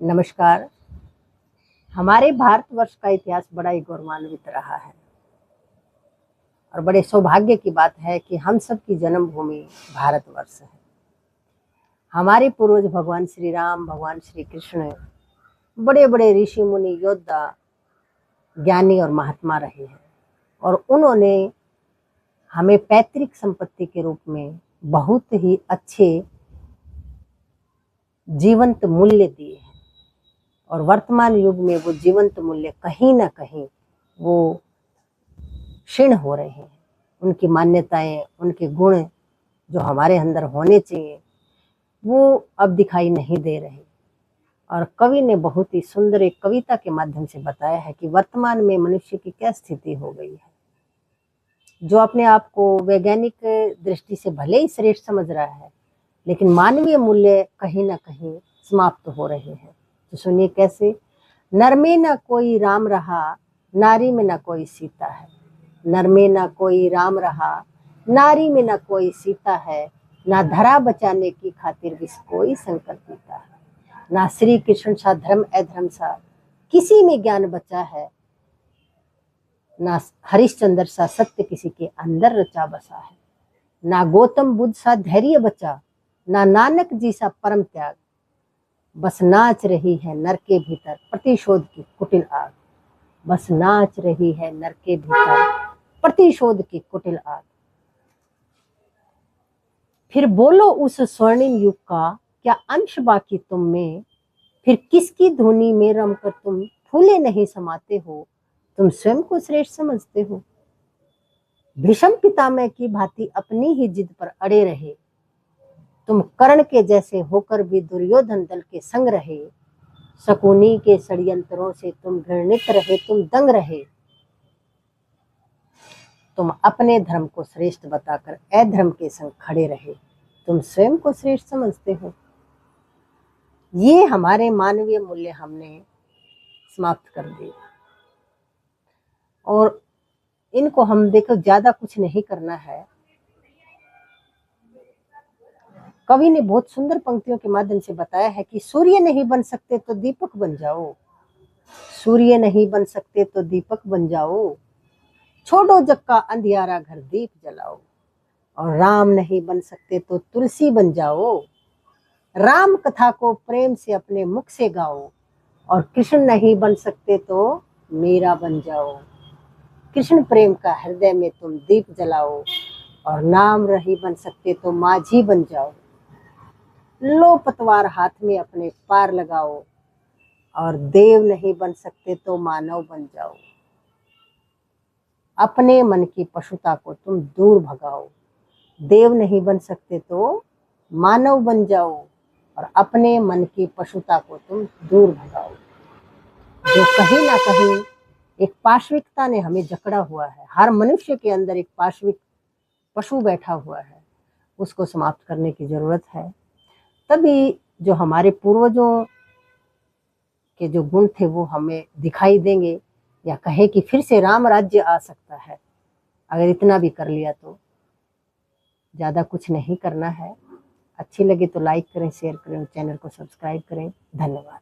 नमस्कार। हमारे भारतवर्ष का इतिहास बड़ा ही गौरवान्वित रहा है और बड़े सौभाग्य की बात है कि हम सब की जन्मभूमि भारतवर्ष है। हमारे पूर्वज भगवान श्री राम, भगवान श्री कृष्ण बड़े बड़े ऋषि मुनि, योद्धा, ज्ञानी और महात्मा रहे हैं और उन्होंने हमें पैतृक संपत्ति के रूप में बहुत ही अच्छे जीवंत मूल्य दिए हैं और वर्तमान युग में वो जीवंत मूल्य कहीं ना कहीं वो क्षीण हो रहे हैं। उनकी मान्यताएं, उनके गुण जो हमारे अंदर होने चाहिए वो अब दिखाई नहीं दे रहे। और कवि ने बहुत ही सुंदर एक कविता के माध्यम से बताया है कि वर्तमान में मनुष्य की क्या स्थिति हो गई है। जो अपने आप को वैज्ञानिक दृष्टि से भले ही श्रेष्ठ समझ रहा है, लेकिन मानवीय मूल्य कहीं ना कहीं समाप्त हो रहे हैं। तो सुनिए कैसे। नर में न कोई राम रहा, नारी में न कोई सीता है। नर में न कोई राम रहा, नारी में न कोई सीता है। ना धरा बचाने की खातिर विष कोई शंकर पीता है। ना श्री कृष्ण सा धर्म अधर्म सा किसी में ज्ञान बचा है। ना हरिश्चंद्र सा सत्य किसी के अंदर रचा बसा है। ना गौतम बुद्ध सा धैर्य बचा, ना नानक जी सा परम त्याग। बस नाच रही है नर के भीतर प्रतिशोध की कुटिल आग। बस नाच रही है नर के भीतर प्रतिशोध की कुटिल आग। फिर बोलो उस स्वर्णिम युग का क्या अंश बाकी तुम में। फिर किसकी धुनी में रमकर तुम फूले नहीं समाते हो। तुम स्वयं को श्रेष्ठ समझते हो। भीष्म पितामह की भांति अपनी ही जिद पर अड़े रहे। तुम कर्ण के जैसे होकर भी दुर्योधन दल के संग रहे। शकुनी के षड्यंत्रों से तुम घृणित रहे, तुम दंग रहे। तुम अपने धर्म को श्रेष्ठ बताकर अधर्म के संग खड़े रहे। तुम स्वयं को श्रेष्ठ समझते हो। ये हमारे मानवीय मूल्य हमने समाप्त कर दिए और इनको हम देखो ज्यादा कुछ नहीं करना है। कवि ने बहुत सुंदर पंक्तियों के माध्यम से बताया है कि सूर्य नहीं बन सकते तो दीपक बन जाओ। सूर्य नहीं बन सकते तो दीपक बन जाओ। छोड़ो जग का अंधियारा घर दीप जलाओ। और राम नहीं बन सकते तो तुलसी बन जाओ। राम कथा को प्रेम से अपने मुख से गाओ। और कृष्ण नहीं बन सकते तो मीरा बन जाओ। कृष्ण प्रेम का हृदय में तुम दीप जलाओ। और नाम नहीं बन सकते तो माझी बन जाओ। लो पतवार हाथ में अपने पार लगाओ। और देव नहीं बन सकते तो मानव बन जाओ। अपने मन की पशुता को तुम दूर भगाओ। देव नहीं बन सकते तो मानव बन जाओ। और अपने मन की पशुता को तुम दूर भगाओ। जो कहीं ना कहीं एक पाशविकता ने हमें जकड़ा हुआ है। हर मनुष्य के अंदर एक पाशविक पशु बैठा हुआ है, उसको समाप्त करने की जरूरत है। तभी जो हमारे पूर्वजों के जो गुण थे वो हमें दिखाई देंगे, या कहे कि फिर से राम राज्य आ सकता है। अगर इतना भी कर लिया तो ज़्यादा कुछ नहीं करना है। अच्छी लगे तो लाइक करें, शेयर करें, चैनल को सब्सक्राइब करें। धन्यवाद।